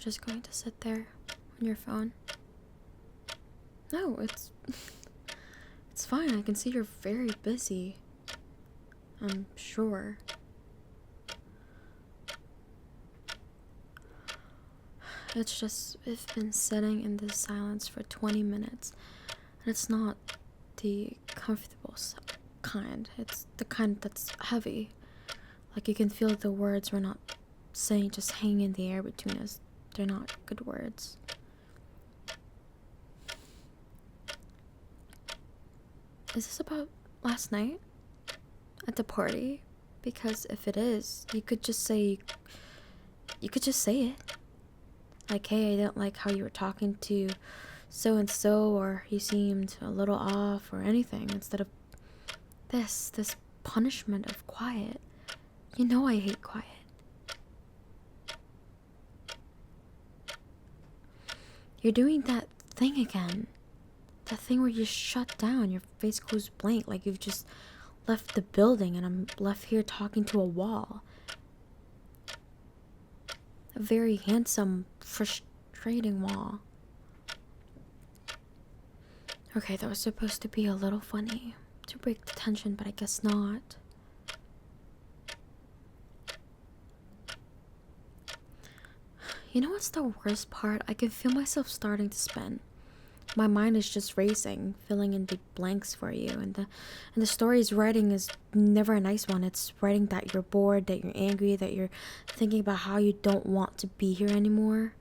just going to sit there on your phone? No, it's fine. I can see you're very busy. I'm sure. It's just, we've been sitting in this silence for 20 minutes. And it's not the comfortable kind. It's the kind that's heavy. Like you can feel the words we're not saying just hang in the air between us. They're not good words. Is this about last night? At the party? Because if it is, you could just say it. Like, hey, I don't like how you were talking to so-and-so, or you seemed a little off, or anything, instead of this punishment of quiet. You know I hate quiet. You're doing that thing again. That thing where you shut down, your face goes blank, like you've just left the building and I'm left here talking to a wall. A very handsome, frustrating wall. Okay, that was supposed to be a little funny, to break the tension, but I guess not. You know what's the worst part? I can feel myself starting to spin. My mind is just racing, filling in the blanks for you, and the story's writing is never a nice one. It's writing that you're bored, that you're angry, that you're thinking about how you don't want to be here anymore.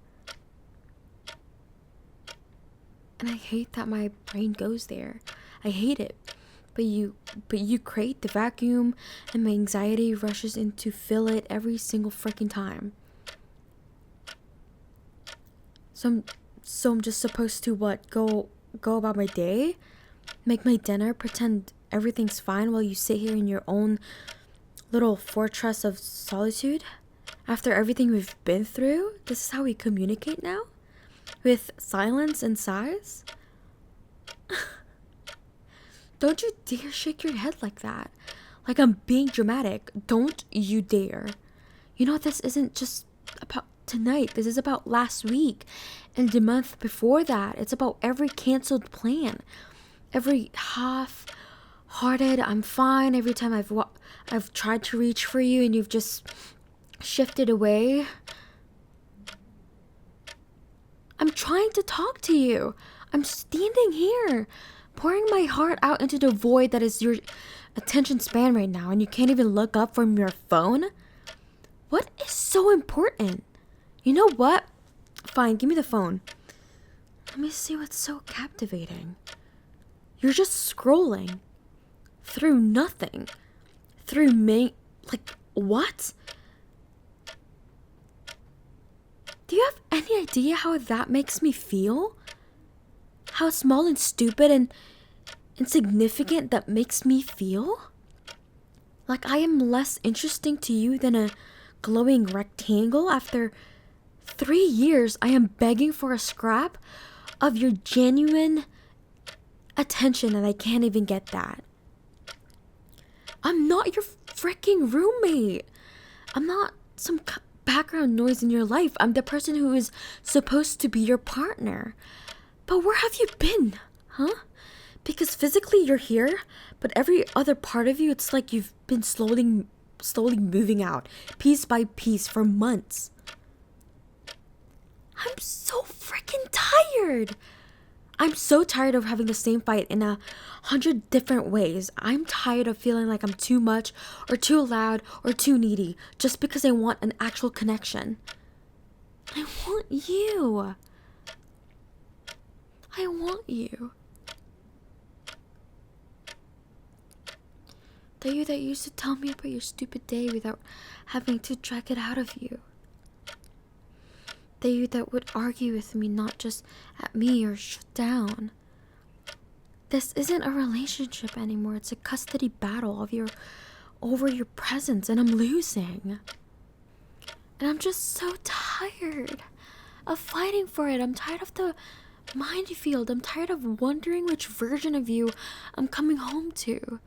And I hate that my brain goes there. I hate it. But you create the vacuum, and my anxiety rushes in to fill it every single freaking time. So I'm just supposed to what? Go about my day? Make my dinner, pretend everything's fine while you sit here in your own little fortress of solitude? After everything we've been through, this is how we communicate now? With silence and sighs? Don't you dare shake your head like that. Like I'm being dramatic. Don't you dare. You know, this isn't just about tonight. This is about last week and the month before that. It's about every canceled plan, every half-hearted I'm fine every time I've tried to reach for you and you've just shifted away. I'm trying to talk to you. I'm standing here pouring my heart out into the void that is your attention span right now, and you can't even look up from your phone. What is so important? You know what? Fine, give me the phone. Let me see what's so captivating. You're just scrolling through nothing. Through me. Like, what? Do you have any idea how that makes me feel? How small and stupid and insignificant that makes me feel? Like I am less interesting to you than a glowing rectangle. After 3 years, I am begging for a scrap of your genuine attention and I can't even get that. I'm not your freaking roommate. I'm not some background noise in your life. I'm the person who is supposed to be your partner. But where have you been? Huh? Because physically you're here, but every other part of you, it's like you've been slowly moving out, piece by piece, for months. I'm so freaking tired. I'm so tired of having the same fight in 100 different ways. I'm tired of feeling like I'm too much or too loud or too needy just because I want an actual connection. I want you. I want you. The you that used to tell me about your stupid day without having to drag it out of you. The you that would argue with me, not just at me or shut down. This isn't a relationship anymore. It's a custody battle over your presence, and I'm losing. And I'm just so tired of fighting for it. I'm tired of the minefield. I'm tired of wondering which version of you I'm coming home to.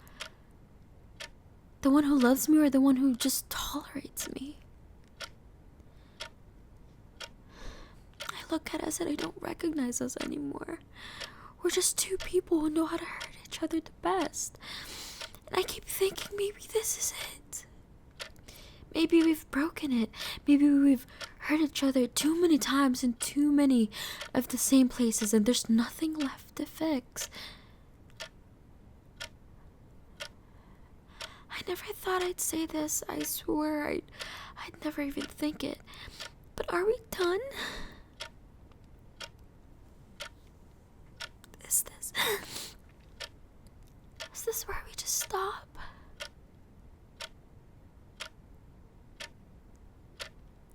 The one who loves me or the one who just tolerates me? look at us and I don't recognize us anymore. We're just two people who know how to hurt each other the best. And I keep thinking maybe this is it. Maybe we've broken it. Maybe we've hurt each other too many times in too many of the same places and there's nothing left to fix. I never thought I'd say this. I swear I'd never even think it. But are we done? Is this where we just stop?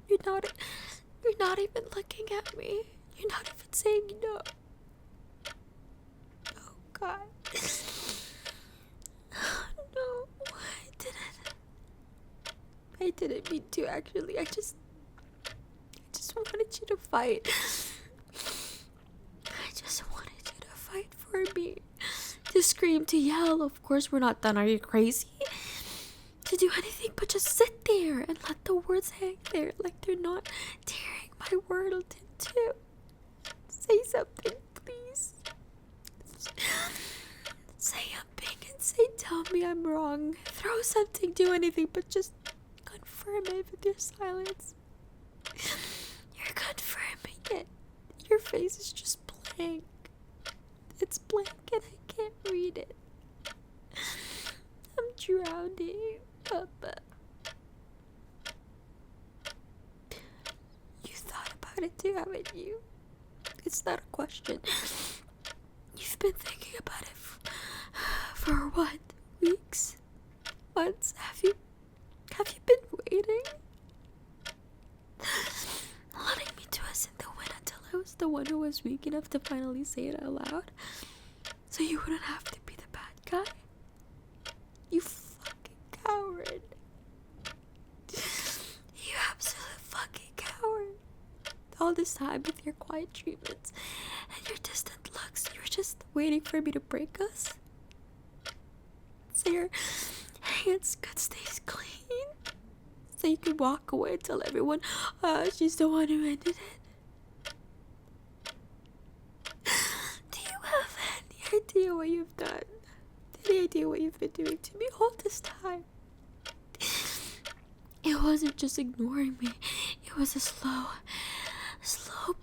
You're not even looking at me. You're not even saying no. Oh God. No, I didn't mean to actually. I just wanted you to fight. I just wanted you to fight for me. To scream, to yell. Of course we're not done. Are you crazy? To do anything but just sit there and let the words hang there like they're not tearing my world in two. Say something, please. Say something and tell me I'm wrong. Throw something, do anything, but just confirm it with your silence. You're confirming it. Your face is just blank. It's blank and I can't read it. I'm drowning, Papa. You thought about it too, haven't you? It's not a question. You've been thinking about it for what? Weeks? Months? Have you been waiting? Letting me toss in the wind until I was the one who was weak enough to finally say it out loud? So you wouldn't have to be the bad guy? You fucking coward. You absolute fucking coward. All this time with your quiet treatments and your distant looks, you were just waiting for me to break us? So your hands could stay clean? So you could walk away and tell everyone, she's the one who ended it? Do you have any idea what you've done? Any idea what you've been doing to me all this time? It wasn't just ignoring me. It was a slow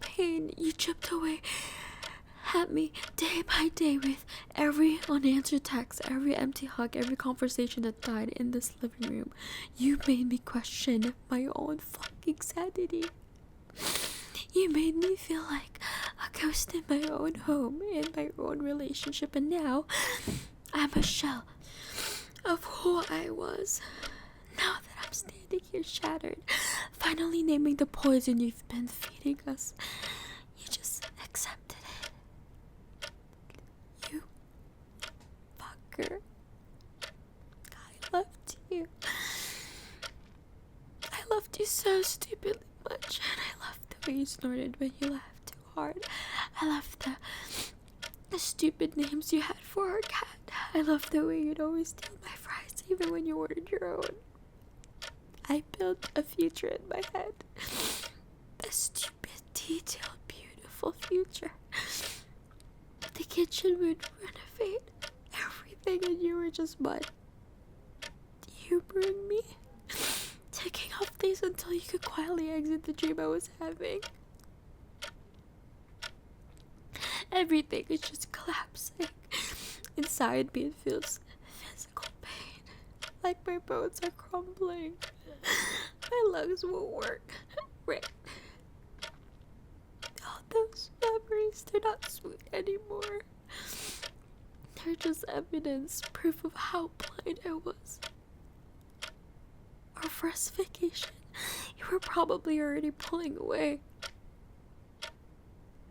pain. You chipped away at me day by day with every unanswered text, every empty hug, every conversation that died in this living room. You made me question my own fucking sanity. You made me feel like a ghost in my own home, in my own relationship, and now I'm a shell of who I was. Now that I'm standing here shattered, finally naming the poison you've been feeding us, you just accepted it. You fucker. I loved you. I loved you so stupidly much, and I loved the way you snorted when you laughed too hard. I loved the stupid names you had for our cat. I loved the way you'd always steal my fries even when you ordered your own. I built a future in my head. A stupid, detailed, beautiful future. The kitchen would renovate everything and you were just mud. Humoring me. Taking off days until you could quietly exit the dream I was having. Everything is just collapsing. Inside me it feels physical pain. Like my bones are crumbling. My lungs won't work. Right. All those memories, they're not sweet anymore. They're just evidence, proof of how blind I was. Our first vacation, you were probably already pulling away.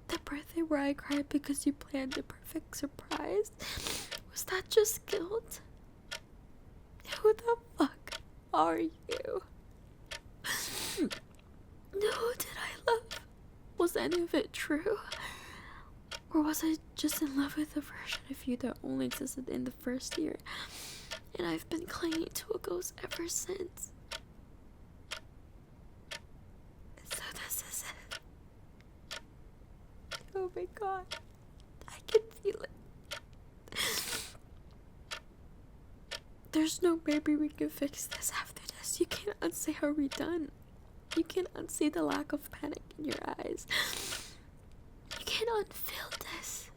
The birthday where I cried because you planned the perfect surprise, was that just guilt? Who the fuck are you? No, did I love? Was any of it true? Or was I just in love with a version of you that only existed in the first year? And I've been clinging to a ghost ever since. So this is it. Oh my god. I can feel it. There's no maybe we can fix this after this. You can't unsay how we're done. You can't unsee the lack of panic in your eyes. You can't unfeel this.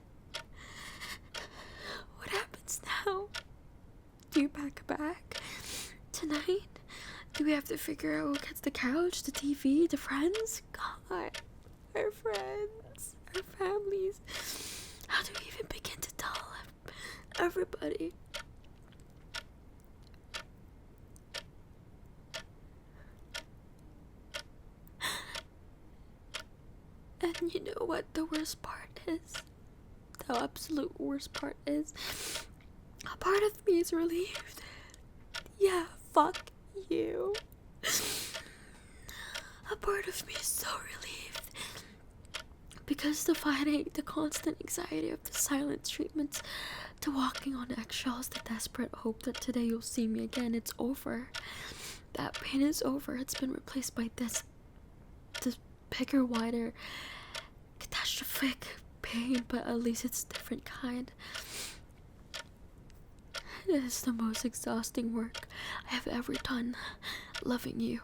What happens now? Do you pack a bag? Tonight? Do we have to figure out who gets the couch, the TV, the friends? God, our friends, our families. How do we even begin to tell everybody? And you know what the worst part is? The absolute worst part is, a part of me is relieved. Yeah, fuck you. A part of me is so relieved. Because the fighting, the constant anxiety of the silent treatments, the walking on eggshells, the desperate hope that today you'll see me again, it's over. That pain is over. It's been replaced by this bigger, wider, catastrophic pain, but at least it's a different kind. It is the most exhausting work I have ever done, loving you.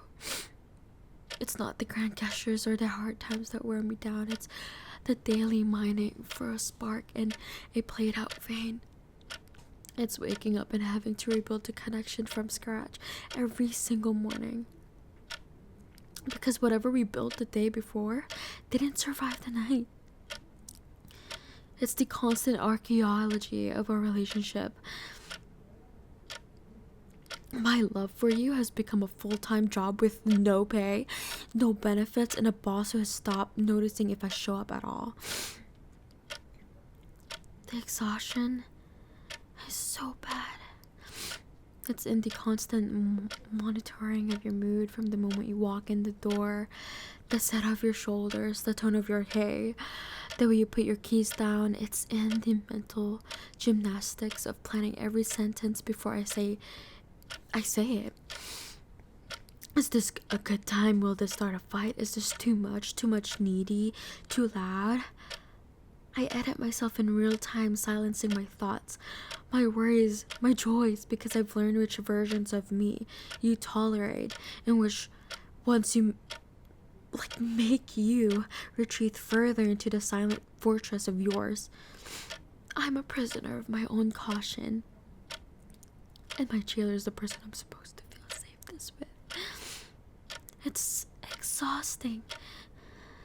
It's not the grand gestures or the hard times that wear me down. It's the daily mining for a spark in a played out vein. It's waking up and having to rebuild the connection from scratch every single morning. Because whatever we built the day before didn't survive the night. It's the constant archaeology of our relationship. My love for you has become a full-time job with no pay, no benefits, and a boss who has stopped noticing if I show up at all. The exhaustion is so bad. It's in the constant monitoring of your mood from the moment you walk in the door, the set of your shoulders, the tone of your hair, the way you put your keys down. It's in the mental gymnastics of planning every sentence before I say it. Is this a good time? Will this start a fight? Is this too much needy, too loud? I edit myself in real time, silencing my thoughts, my worries, my joys, because I've learned which versions of me you tolerate, and which ones you make you retreat further into the silent fortress of yours. I'm a prisoner of my own caution, and my jailer is the person I'm supposed to feel safest with. It's exhausting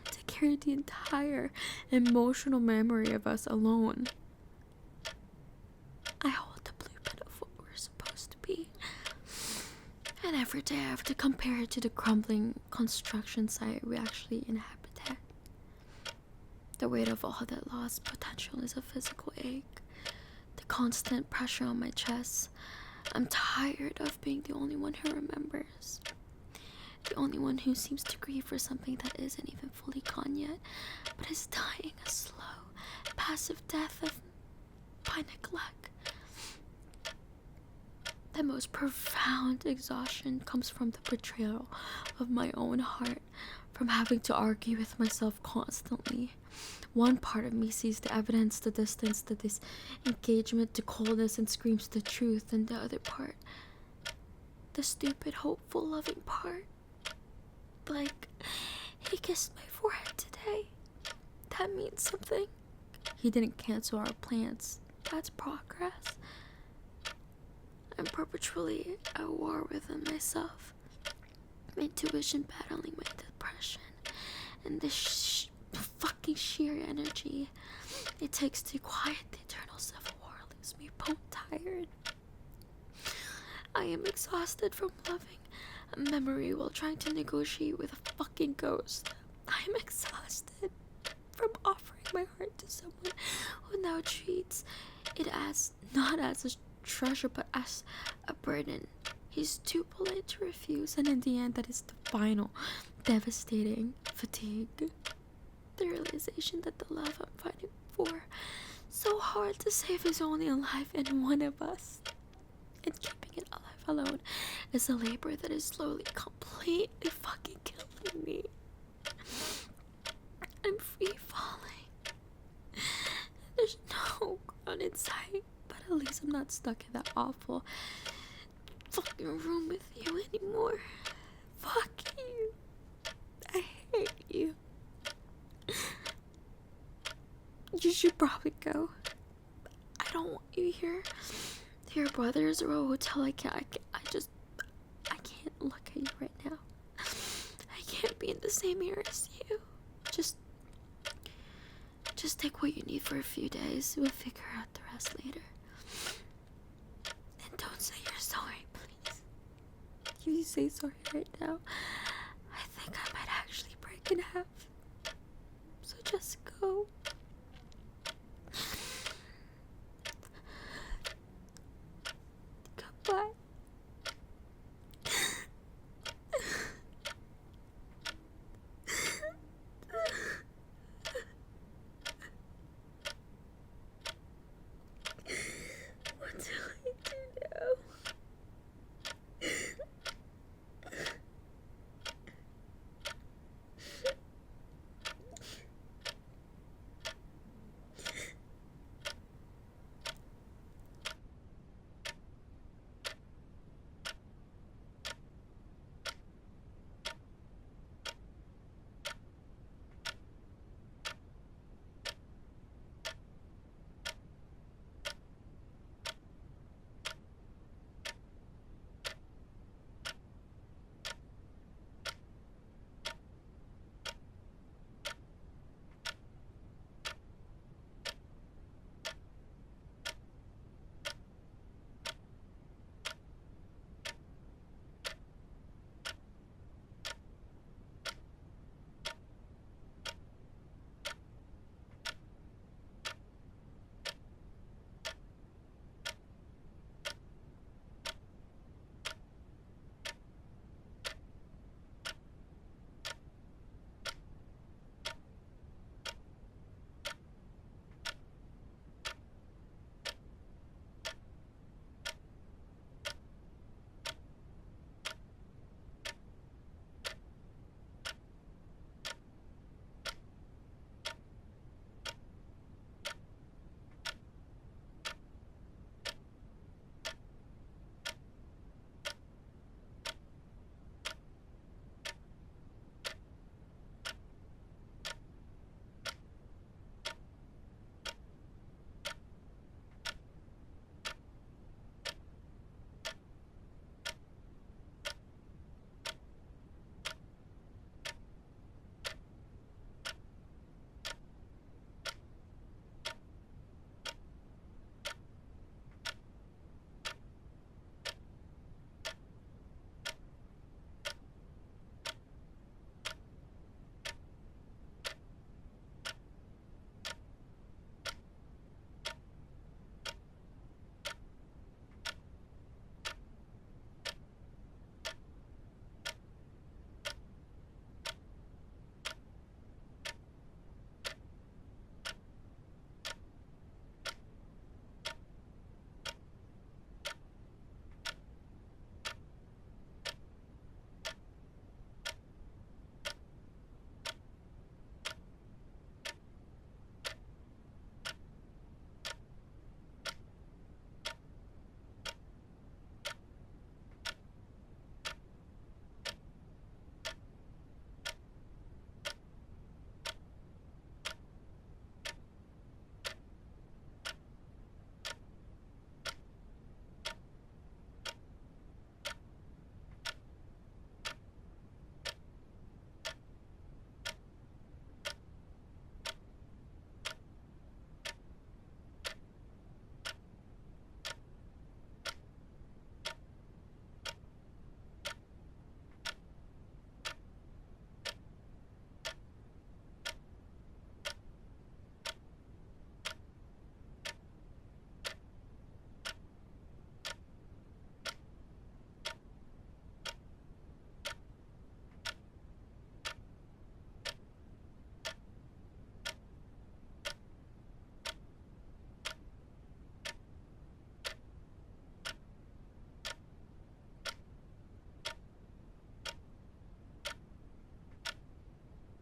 to carry the entire emotional memory of us alone. I hold the blueprint of what we're supposed to be, and every day I have to compare it to the crumbling construction site we actually inhabited. The weight of all that lost potential is a physical ache. The constant pressure on my chest. I'm tired of being the only one who remembers. The only one who seems to grieve for something that isn't even fully gone yet, but is dying a slow, passive death by neglect. The most profound exhaustion comes from the betrayal of my own heart, from having to argue with myself constantly. One part of me sees the evidence, the distance, the disengagement, the coldness, and screams the truth, and the other part, the stupid, hopeful, loving part. Like, he kissed my forehead today. That means something. He didn't cancel our plans. That's progress. I'm perpetually at war within myself. My intuition battling my depression. And the fucking sheer energy it takes to quiet the eternal civil war leaves me bone tired. I am exhausted from loving a memory while trying to negotiate with a fucking ghost. I am exhausted from offering my heart to someone who now treats it as not as a treasure but as a burden. He's too polite to refuse, and in the end that is the final devastating fatigue. The realization that the love I'm fighting for so hard to save is only alive in one of us, and keeping it alive alone is a labor that is slowly completely fucking killing me. I'm free falling. At least I'm not stuck in that awful fucking room with you anymore. Fuck you. I hate you. You should probably go. I don't want you here. Your brothers or a hotel. I can't look at you right now. I can't be in the same air as you. Just take what you need for a few days. We'll figure out the rest later. And don't say you're sorry, please. If you say sorry right now, I think I might actually break in half.